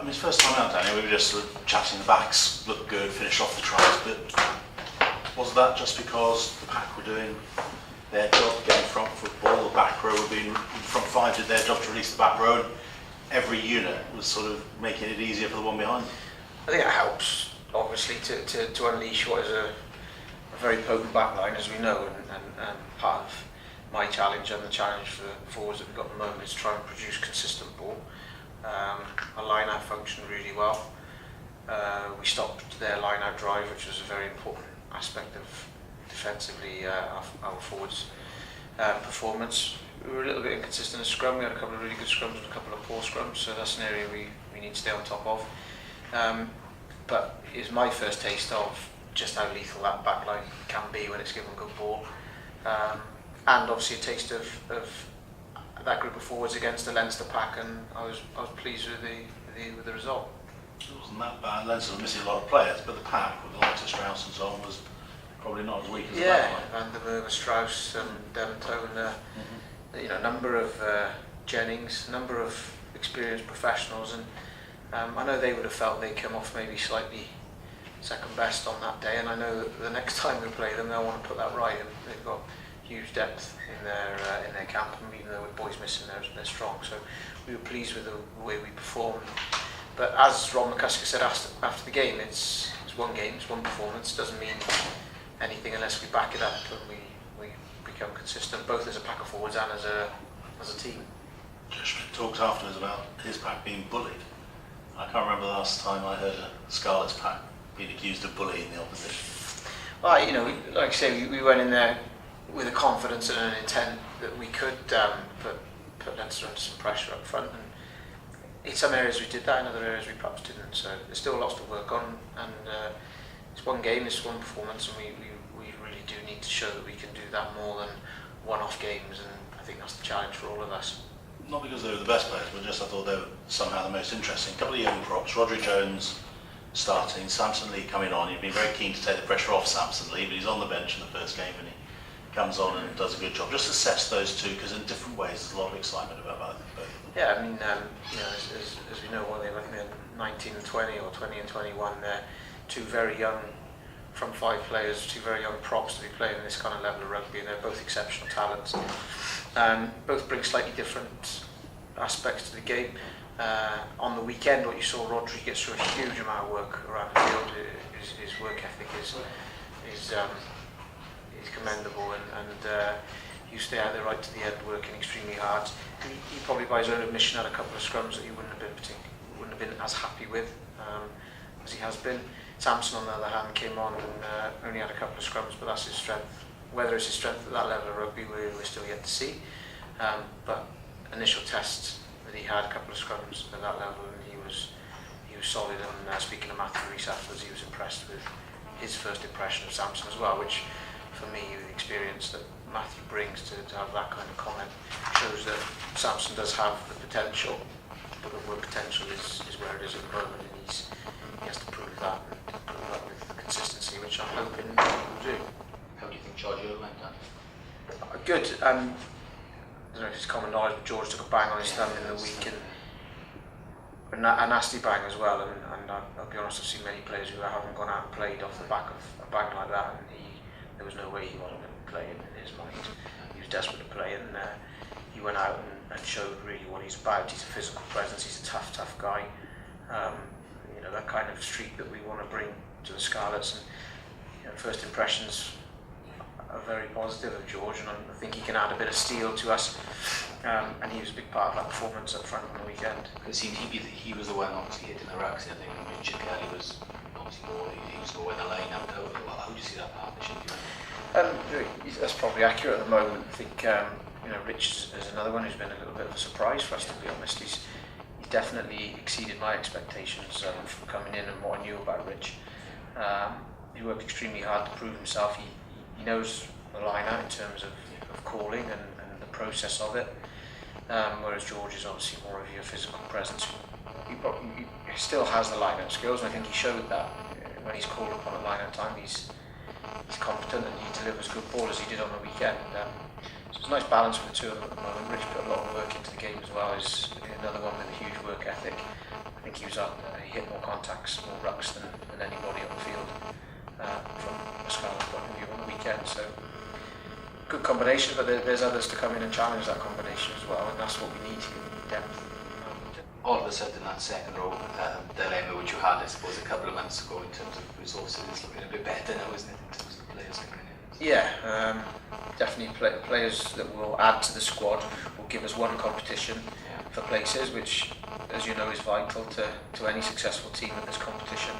mean, it's first time out, Daniel, we were just sort of chatting, the backs looked good, finished off the tries, but was that just because the pack were doing their job getting front football, the back row were being, front five did their job to release the back row, and every unit was sort of making it easier for the one behind? I think it helps, obviously, to unleash what is a very potent backline, as we know, and part of my challenge and the challenge for the forwards that we've got at the moment is try and produce consistent ball. Our line-out functioned really well. We stopped their line-out drive, which was a very important aspect of defensively our forwards' performance. We were a little bit inconsistent in scrum. We had a couple of really good scrums and a couple of poor scrums, so that's an area we need to stay on top of. But it's my first taste of just how lethal that backline can be when it's given good ball, and obviously a taste of that group of forwards against the Leinster pack, and I was pleased with the result. It wasn't that bad. Leinster was missing a lot of players, but the pack with the likes of Strauss and so on was probably not as weak as the backline. Van der Merwe, Strauss, Devon Toner, a number of Jennings, a number of experienced professionals, and I know they would have felt they'd come off maybe slightly second best on that day, and I know that the next time we play them they'll want to put that right, and they've got huge depth in their camp, and even though with boys missing they're strong, so we were pleased with the way we performed. But as Ron McCusker said after the game, it's one game, it's one performance, doesn't mean anything unless we back it up and we become consistent, both as a pack of forwards and as a team. Schmidt talked afterwards about his pack being bullied. I can't remember the last time I heard a Scarlets pack being accused of bullying the opposition. Well, like I say, we went in there with a confidence and an intent that we could put Leinster under some pressure up front, and in some areas we did that, in other areas we perhaps didn't, so there's still lots to work on, and it's one game, it's one performance, and we really do need to show that we can do that more than one-off games, and I think that's the challenge for all of us. Not because they were the best players, but just I thought they were somehow the most interesting. A couple of young props, Rodri Jones starting, Samson Lee coming on. You've been very keen to take the pressure off Samson Lee, but he's on the bench in the first game and he comes on and does a good job. Just assess those two, because in different ways there's a lot of excitement about both of them. Yeah, I mean, as we know, I think they're 19 and 20 or 20 and 21. They're two very young front five players, two very young props to be playing in this kind of level of rugby, and they're both exceptional talents. Both bring slightly different aspects to the game. On the weekend, what you saw, Rodri gets through a huge amount of work around the field. His work ethic is commendable, and you stay out there right to the end, working extremely hard. He probably, by his own admission, had a couple of scrums that he wouldn't have been as happy with as he has been. Samson, on the other hand, came on and only had a couple of scrums, but that's his strength. Whether it's his strength at that level of rugby, we're still yet to see. But initial tests that he had a couple of scrums at that level, and he was solid. And speaking to Matthew Rees afterwards, he was impressed with his first impression of Samson as well, which for me, the experience that Matthew brings to have that kind of comment shows that Samson does have the potential, but the word potential is where it is at the moment, and he has to prove that and prove that with consistency, which I'm hoping he will do. How do you think George went down? Good. I don't know if it's common knowledge, but George took a bang on his thumb in the week, and a nasty bang as well. And I'll be honest, I've seen many players who haven't gone out and played off the back of a bang like that, and there was no way he wasn't going to play in his mind. He was desperate to play, and he went out and showed really what he's about. He's a physical presence. He's a tough guy. That kind of streak that we want to bring to the Scarlets. And first impressions are very positive of George, and I think he can add a bit of steel to us. And he was a big part of that performance up front on the weekend. It seemed he was the one obviously hitting the racks. I think Richard Kelly was obviously more. He was going the line out. How do you see that partnership? That's probably accurate at the moment. I think Rich is another one who's been a little bit of a surprise for us, to be honest. He's definitely exceeded my expectations from coming in and what I knew about Rich. He worked extremely hard to prove himself. He knows the line out in terms of calling and the process of it, whereas George is obviously more of your physical presence. He still has the line out skills, and I think he showed that when he's called upon at line out time. He's competent and he delivers good ball as he did on the weekend. So it's a nice balance with the two of them at the moment. Rich put a lot of work into the game as well. He's another one with a huge work ethic. think he hit more contacts, more rucks than anybody on the field from a Scarlets point of view on the weekend. So good combination, but there's others to come in and challenge that combination as well, and that's what we need, depth. All of a sudden, that second row dilemma which you had, I suppose, a couple of months ago in terms of resources, is looking a bit better now, isn't it, in terms of players coming in? Yeah, definitely players that will add to the squad will give us one competition for places, which, as you know, is vital to any successful team in this competition.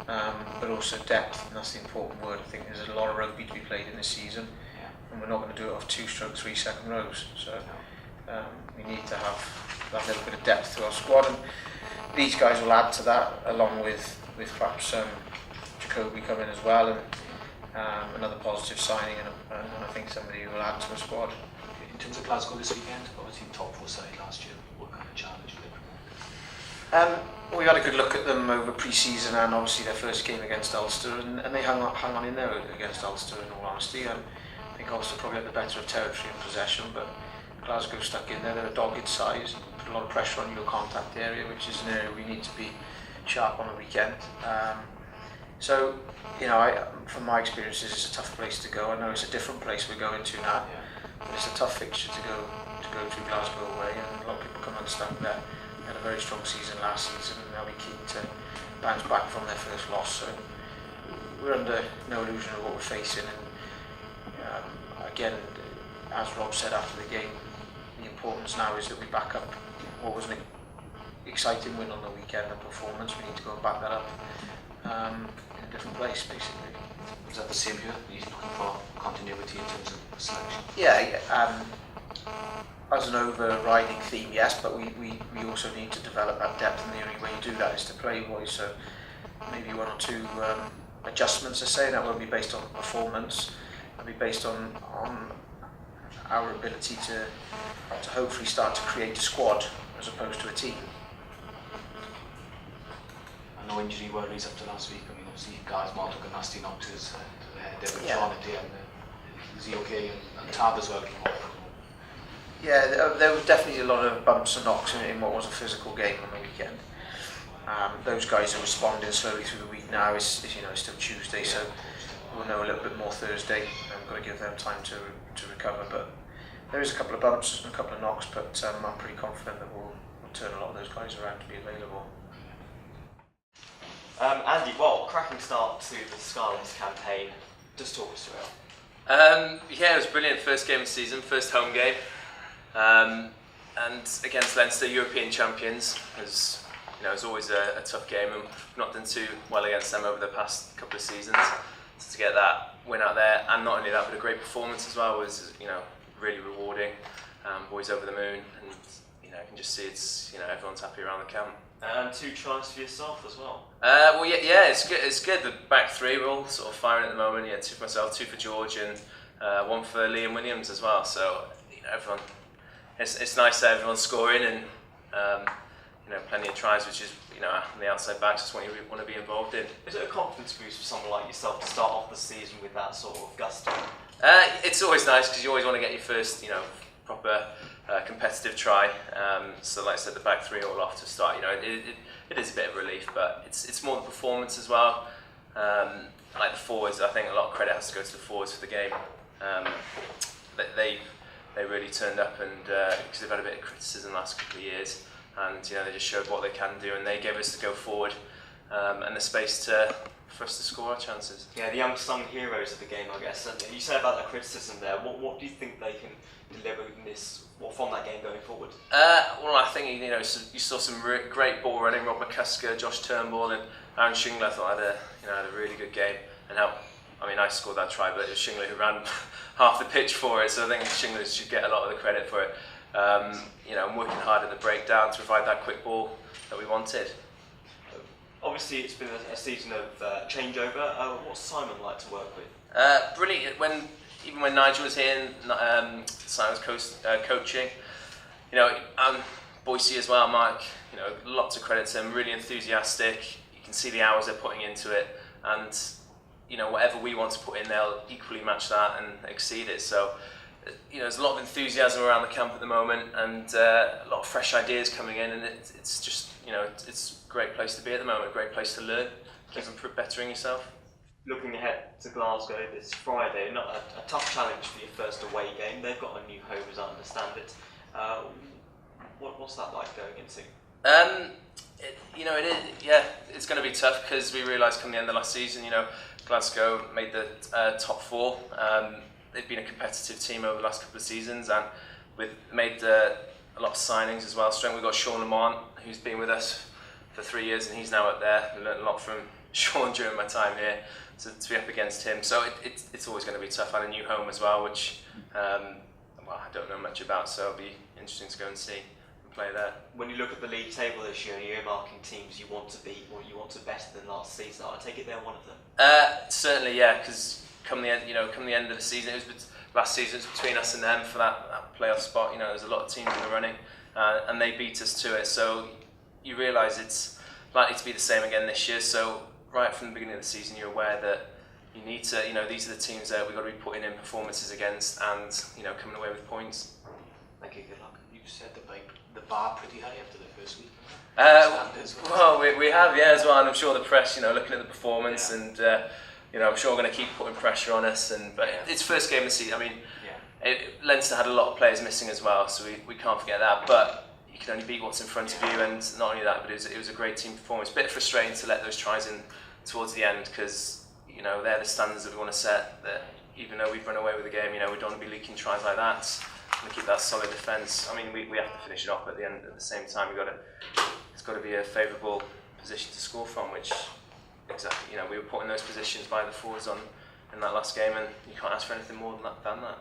But also depth, and that's the important word. I think there's a lot of rugby to be played in this season, and we're not going to do it off 2/3 second rows. So we need to have that little bit of depth to our squad, and these guys will add to that, along with perhaps Jacoby coming as well, and another positive signing, and I think somebody who will add to the squad. In terms of Glasgow this weekend, obviously top 4 side last year, what kind of challenge did they? We had a good look at them over pre-season, and obviously their first game against Ulster, and they hung on in there against Ulster, in all honesty. I think Ulster probably had the better of territory and possession, but Glasgow stuck in there. They're a dogged side, put a lot of pressure on your contact area, which is an area we need to be sharp on the weekend. So, you know, from my experiences, it's a tough place to go. I know it's a different place we're going to now, but it's a tough fixture to go to Glasgow away, and a lot of people come unstuck there. They had a very strong season last season, and they'll be keen to bounce back from their first loss. So we're under no illusion of what we're facing, and again, as Rob said after the game, the importance now is that we back up what was an exciting win on the weekend, a performance. We need to go and back that up in a different place, basically. Was that the same here? Are you looking for continuity in terms of selection? Yeah, as an overriding theme, yes, but we also need to develop that depth, and the only way you do that is to play boys. So maybe 1 or 2 adjustments, I say, that won't be based on performance. It'll be based on our ability to hopefully start to create a squad as opposed to a team. And no injury worries after last week. I mean, obviously, guys Mark took a nasty knock to the head there with John at the end. Is he okay? And Tab as well came off. Yeah, there was definitely a lot of bumps and knocks in what was a physical game on the weekend. Those guys are responding slowly through the week now. It's still Tuesday, so we'll know a little bit more Thursday, and we've got to give them time to recover. But there is a couple of bumps and a couple of knocks, but I'm pretty confident that we'll turn a lot of those guys around to be available. Andy, well, cracking start to the Scarlets campaign. Just talk us through it. Yeah, it was brilliant. First game of the season, first home game, and against Leinster, European champions. It was always a tough game, and we've not done too well against them over the past couple of seasons. So to get that win out there, and not only that, but a great performance as well, was really rewarding. Boys over the moon, and you can just see everyone's happy around the camp. And 2 tries for yourself as well. Well, yeah, it's good. It's good. The back 3 we're all sort of firing at the moment. Yeah, 2 for myself, 2 for George, and 1 for Liam Williams as well. So everyone, it's nice that everyone's scoring, and plenty of tries, which is on the outside backs. That's what you want to be involved in. Is it a confidence boost for someone like yourself to start off the season with that sort of gusto? It's always nice because you always want to get your first, proper competitive try. So like I said, the back 3 all off to start. It is a bit of relief, but it's more the performance as well. Like the forwards, I think a lot of credit has to go to the forwards for the game. They really turned up, and because they've had a bit of criticism the last couple of years, and they just showed what they can do, and they gave us the go forward and the space for us to score our chances. Yeah, the unsung heroes of the game, I guess. And you said about the criticism there. What do you think they can deliver from that game going forward? Well, I think you saw some great ball running. Rob McCusker, Josh Turnbull, and Aaron Shingler. I thought had a really good game. And I scored that try, but it was Shingler who ran half the pitch for it. So I think Shingler should get a lot of the credit for it. I'm working hard at the breakdown to provide that quick ball that we wanted. Obviously, it's been a season of changeover. What's Simon like to work with? Brilliant. Even when Nigel was here, and Simon was coaching, and Boise as well, Mike. Lots of credit to him. Really enthusiastic. You can see the hours they're putting into it, and whatever we want to put in, they'll equally match that and exceed it. So there's a lot of enthusiasm around the camp at the moment, and a lot of fresh ideas coming in, and it's just, it's a great place to be at the moment, a great place to learn, keep bettering yourself. Looking ahead to Glasgow this Friday, not a tough challenge for your first away game. They've got a new home, as I understand it. What's that like going into? It's going to be tough because we realised come the end of last season, Glasgow made the top 4. They've been a competitive team over the last couple of seasons, and we've made a lot of signings as well. We've got Sean Lamont, who's been with us for 3 years, and he's now up there. I learned a lot from Sean during my time here, so to be up against him. So it's always going to be tough. And a new home as well, which I don't know much about, so it'll be interesting to go and see and play there. When you look at the league table this year, you're earmarking teams you want to beat or you want to better than last season. I take it they're one of them. Certainly, yeah, because come the end of the season, last season it was between us and them for that playoff spot. There's a lot of teams in the running, and they beat us to it. So you realise it's likely to be the same again this year. So right from the beginning of the season, you're aware that you need to, these are the teams that we've got to be putting in performances against, and coming away with points. Thank you, good luck. You said the bar pretty high after the first week. Well, we have, yeah, as well, and I'm sure the press, looking at the performance, and I'm sure we're going to keep putting pressure on us. But it's first game of the season. I mean, Leinster had a lot of players missing as well, so we can't forget that. But you can only beat what's in front of you, and not only that, but it was a great team performance. A bit frustrating to let those tries in towards the end, because they're the standards that we want to set. That even though we've run away with the game, we don't want to be leaking tries like that. And keep that solid defence. I mean, we have to finish it off at the end. At the same time, it's got to be a favourable position to score from, which exactly we were put in those positions by the forwards in that last game, and you can't ask for anything more than that.